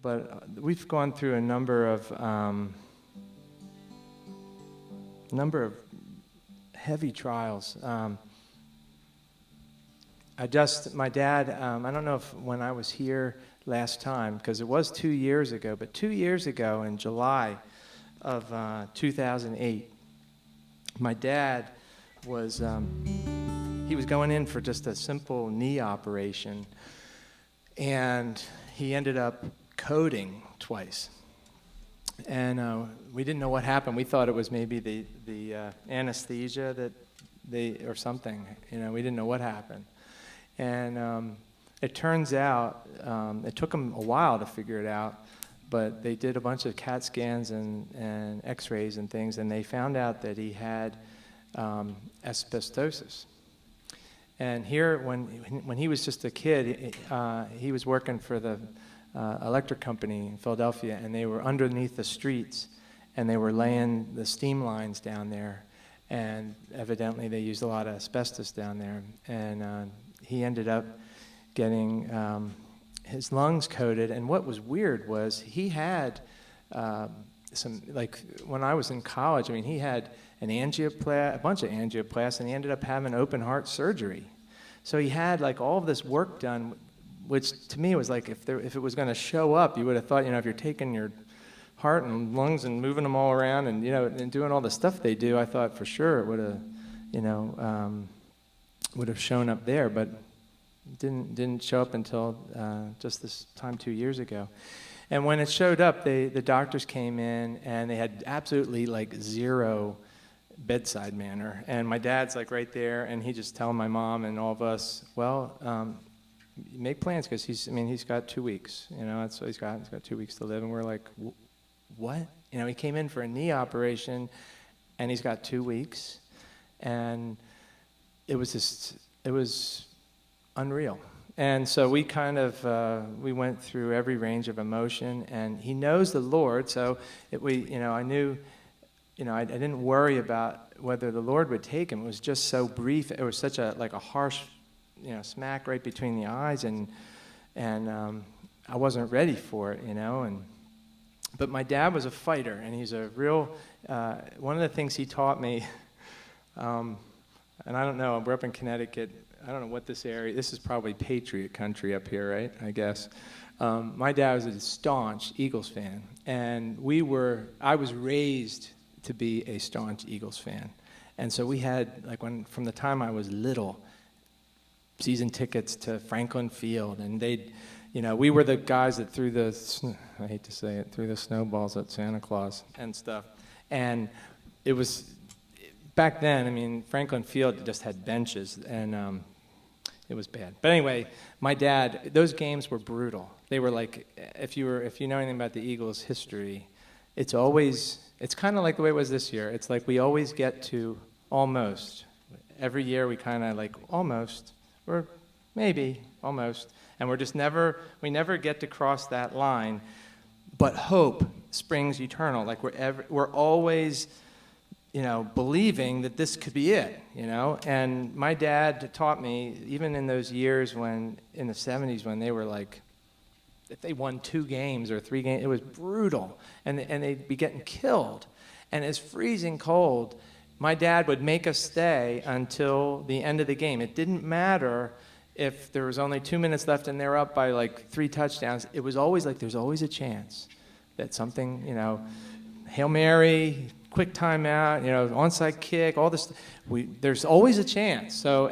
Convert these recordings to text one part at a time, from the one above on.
but we've gone through a number of heavy trials. My dad, I don't know if when I was here last time, because it was 2 years ago, but 2 years ago in July of 2008, my dad was, he was going in for just a simple knee operation, and he ended up coding twice. And we didn't know what happened. We thought it was maybe the anesthesia or something. We didn't know what happened. And it turns out, it took them a while to figure it out, but they did a bunch of CAT scans and x-rays and things, and they found out that he had asbestosis. And here, when he was just a kid, he was working for the electric company in Philadelphia, and they were underneath the streets, and they were laying the steam lines down there, and evidently they used a lot of asbestos down there. And he ended up getting his lungs coated, and what was weird was he had some, like when I was in college, he had a bunch of angioplasty, and he ended up having open heart surgery. So he had like all of this work done, which to me was like if it was going to show up, you would have thought, if you're taking your heart and lungs and moving them all around and and doing all the stuff they do, I thought for sure it would have would have shown up there, but didn't show up until just this time 2 years ago. And when it showed up, the doctors came in and they had absolutely like zero bedside manner. And my dad's like right there, and he just telling my mom and all of us, well, make plans, because he's got 2 weeks. That's what he's got. He's got 2 weeks to live. And we're like, what? He came in for a knee operation, and he's got 2 weeks. And it was unreal. And so we kind of, we went through every range of emotion, and he knows the Lord, so I knew, I didn't worry about whether the Lord would take him. It was just so brief. It was such a harsh, smack right between the eyes, and I wasn't ready for it, but my dad was a fighter, and he's a real, one of the things he taught me, and I don't know, I grew up in Connecticut. I don't know what this area, this is probably Patriot country up here, right? I guess. My dad was a staunch Eagles fan, and I was raised to be a staunch Eagles fan. And so we had, from the time I was little, season tickets to Franklin Field, and we were the guys that threw I hate to say it, threw the snowballs at Santa Claus and stuff. And it was, back then, Franklin Field just had benches, and it was bad. But anyway, my dad, those games were brutal. They were like, if you know anything about the Eagles' history, it's kind of like the way it was this year. It's like we always get to almost. Every year we kind of like almost, or maybe almost, and we never get to cross that line. But hope springs eternal. Like we're always, believing that this could be it, And my dad taught me, even in those years in the 70s, when they were like, if they won 2 games or 3 games, it was brutal, and they'd be getting killed. And it's freezing cold. My dad would make us stay until the end of the game. It didn't matter if there was only 2 minutes left and they were up by like 3 touchdowns. It was always like there's always a chance that something, Hail Mary, quick timeout, onside kick, all this. There's always a chance. So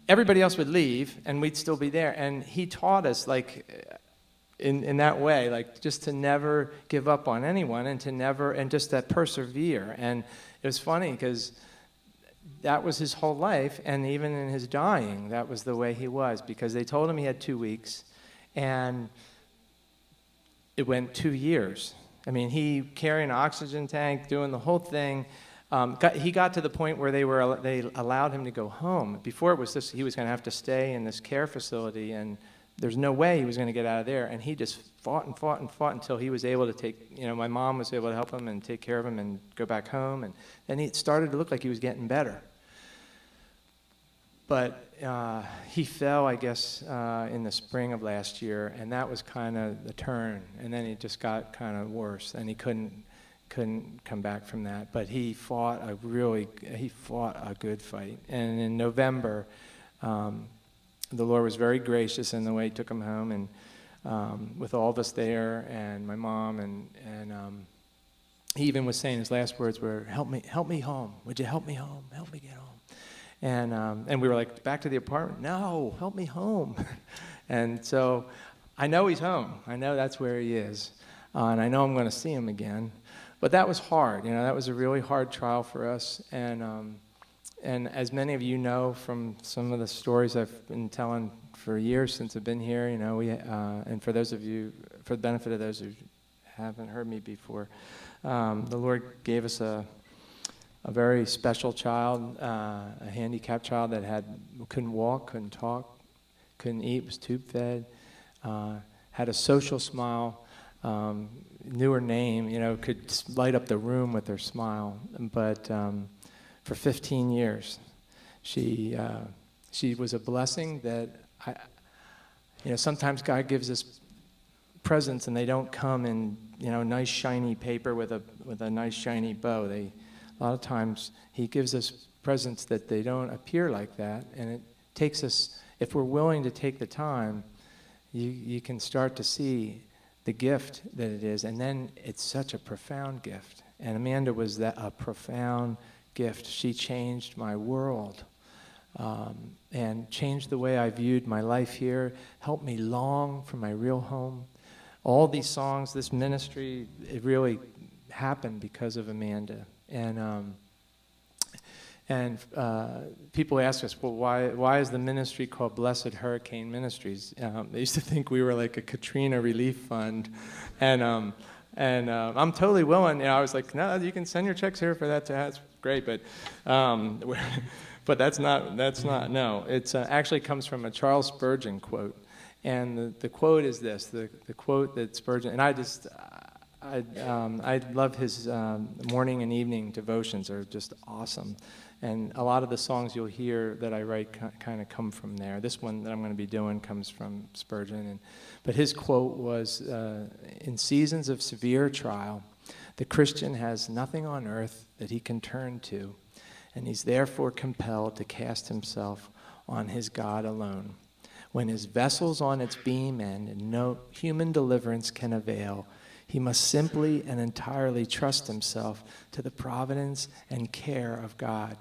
everybody else would leave, and we'd still be there. And he taught us, in that way, just to never give up on anyone, and just to persevere. And it was funny because that was his whole life, and even in his dying, that was the way he was, because they told him he had 2 weeks, and it went 2 years. He carrying an oxygen tank, doing the whole thing. He got to the point where they allowed him to go home. Before it was he was going to have to stay in this care facility, and there's no way he was going to get out of there. And he just fought and fought and fought until he was able to my mom was able to help him and take care of him and go back home. And then it started to look like he was getting better. But he fell, I guess, in the spring of last year, and that was kind of the turn. And then it just got kind of worse, and he couldn't come back from that. But he fought a good fight. And in November, the Lord was very gracious in the way he took him home, and with all of us there, and my mom, and he even was saying his last words were, help me home. Would you help me home? Help me get home. And we were like, back to the apartment? No, help me home. And so I know he's home. I know that's where he is. And I know I'm going to see him again. But that was hard. That was a really hard trial for us. And as many of you know from some of the stories I've been telling for years since I've been here, and for those of you, for the benefit of those who haven't heard me before, the Lord gave us a very special child, a handicapped child that couldn't walk, couldn't talk, couldn't eat, was tube fed, had a social smile, knew her name, could light up the room with her smile. But for 15 years, she was a blessing that sometimes God gives us presents and they don't come in nice shiny paper with a nice shiny bow. A lot of times he gives us presents that they don't appear like that, and it takes us, if we're willing to take the time, you can start to see the gift that it is, and then it's such a profound gift. And Amanda was a profound gift. She changed my world and changed the way I viewed my life here, helped me long for my real home. All these songs, this ministry, it really happened because of Amanda. And people ask us, well, why is the ministry called Blessed Hurricane Ministries? They used to think we were like a Katrina relief fund, and I'm totally willing. I was like, no, you can send your checks here for that. That's great, but but that's not. No, it's actually comes from a Charles Spurgeon quote, and the quote is this: the quote that Spurgeon, and I love his morning and evening devotions. Are just awesome. And a lot of the songs you'll hear that I write kind of come from there. This one that I'm going to be doing comes from Spurgeon. But his quote was, in seasons of severe trial, the Christian has nothing on earth that he can turn to, and he's therefore compelled to cast himself on his God alone. When his vessel's on its beam end and no human deliverance can avail, he must simply and entirely trust himself to the providence and care of God.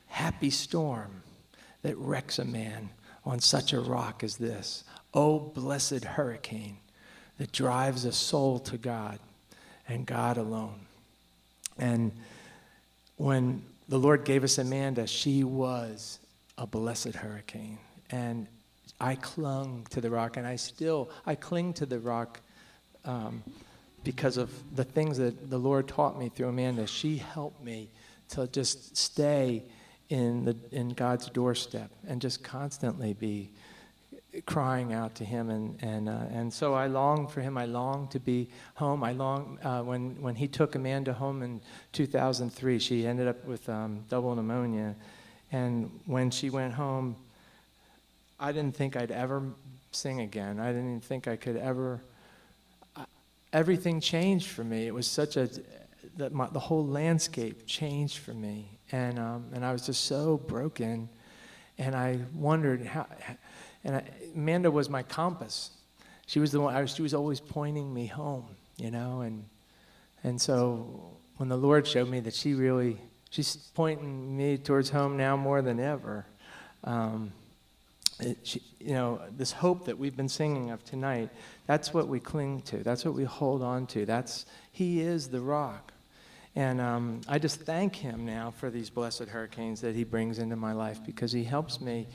Happy storm that wrecks a man on such a rock as this. Oh, blessed hurricane that drives a soul to God and God alone. And when the Lord gave us Amanda, she was a blessed hurricane. And I clung to the rock, and I cling to the rock because of the things that the Lord taught me through Amanda. She helped me to just stay in God's doorstep and just constantly be crying out to Him. And so I long for Him. I long to be home. I long when He took Amanda home in 2003. She ended up with double pneumonia, and when she went home, I didn't think I'd ever sing again. I didn't think I could ever. Everything changed for me. It was the whole landscape changed for me, and I was just so broken, and I wondered how. Amanda was my compass. She was the one. She was always pointing me home, and so when the Lord showed me that she's pointing me towards home now more than ever. This hope that we've been singing of tonight, that's what we cling to. That's what we hold on to. He is the rock. And I just thank Him now for these blessed hurricanes that He brings into my life, because He helps me.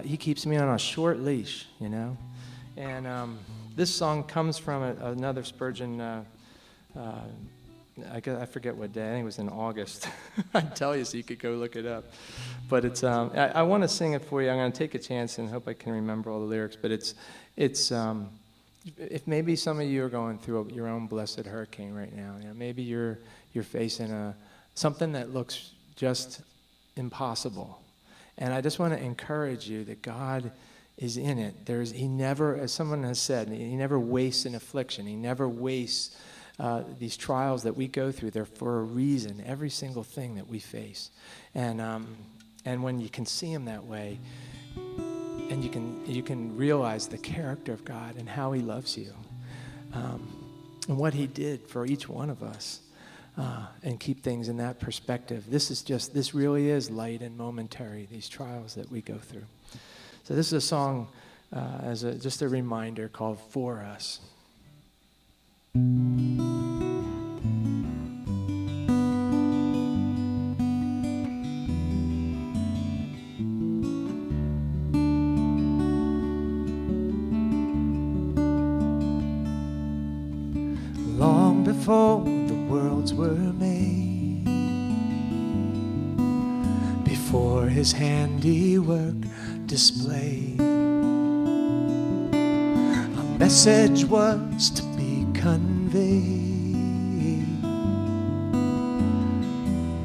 He keeps me on a short leash, And this song comes from another Spurgeon. I forget what day. I think it was in August. I'd tell you so you could go look it up. But it's I want to sing it for you. I'm going to take a chance and hope I can remember all the lyrics. But it's if maybe some of you are going through your own blessed hurricane right now. Maybe you're facing something that looks just impossible, And I just want to encourage you that God is in it. He never, as someone has said, he never wastes an affliction. He never wastes these trials that we go through. They're for a reason, every single thing that we face. And when you can see him that way, and you can realize the character of God and how he loves you, and what he did for each one of us, and keep things in that perspective. This really is light and momentary, these trials that we go through. So this is a song just a reminder called For Us. Long before the worlds were made, before his handiwork displayed, a message was to be conveyed.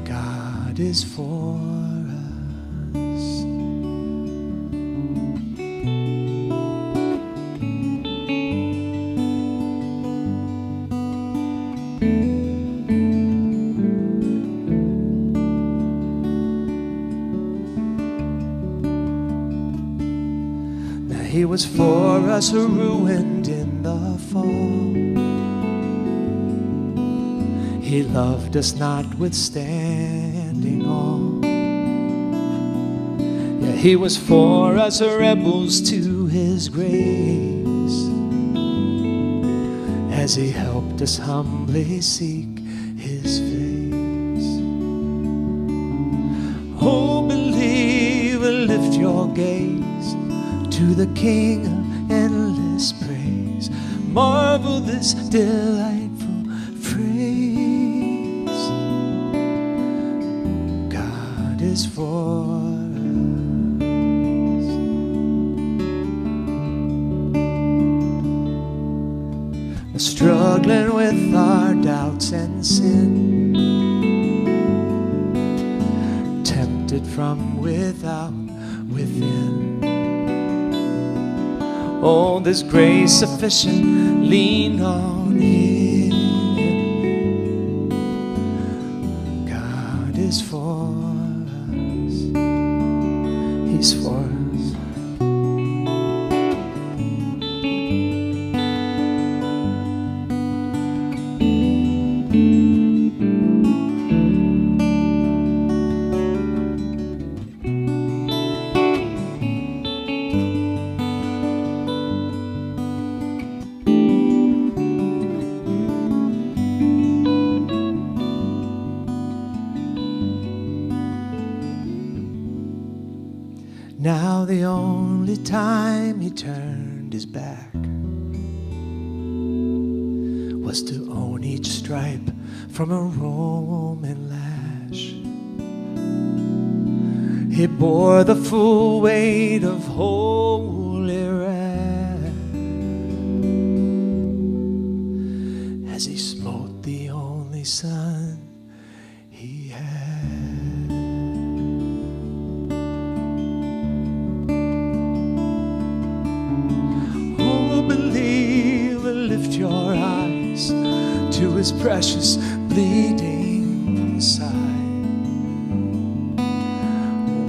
God is for us. He was for us, ruined in the fall. He loved us notwithstanding all. Yeah, he was for us, rebels to his grace, as he helped us humbly seek his face. Oh, believer, lift your gaze to the King of endless praise. Marvel this delightful phrase. God is for us. Struggling with our doubts and sin, tempted from without, within. Oh, there's grace sufficient, lean on him. God is for us. He's for us. Now the only time he turned his back was to own each stripe from a Roman lash. He bore the full weight of holy wrath as he smote the only son he had. Lift your eyes to his precious bleeding side.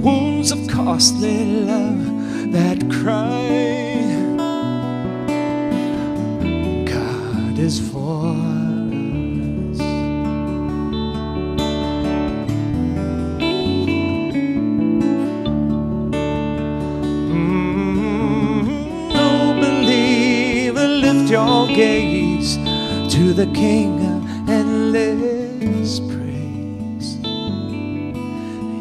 Wounds of costly love that cry. God is for us. Oh, believer, lift your gaze to the King of endless praise.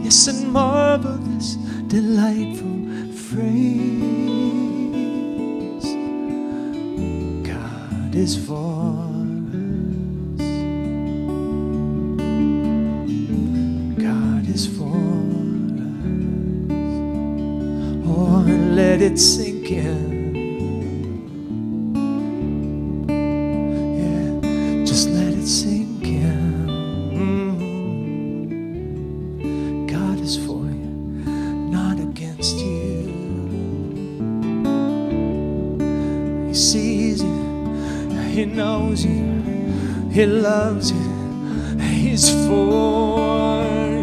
Yes, and marvel this delightful phrase. God is for us. God is for us. Oh, and let it sink in. Sink in. God is for you, not sees you, He knows you, He loves you, He's for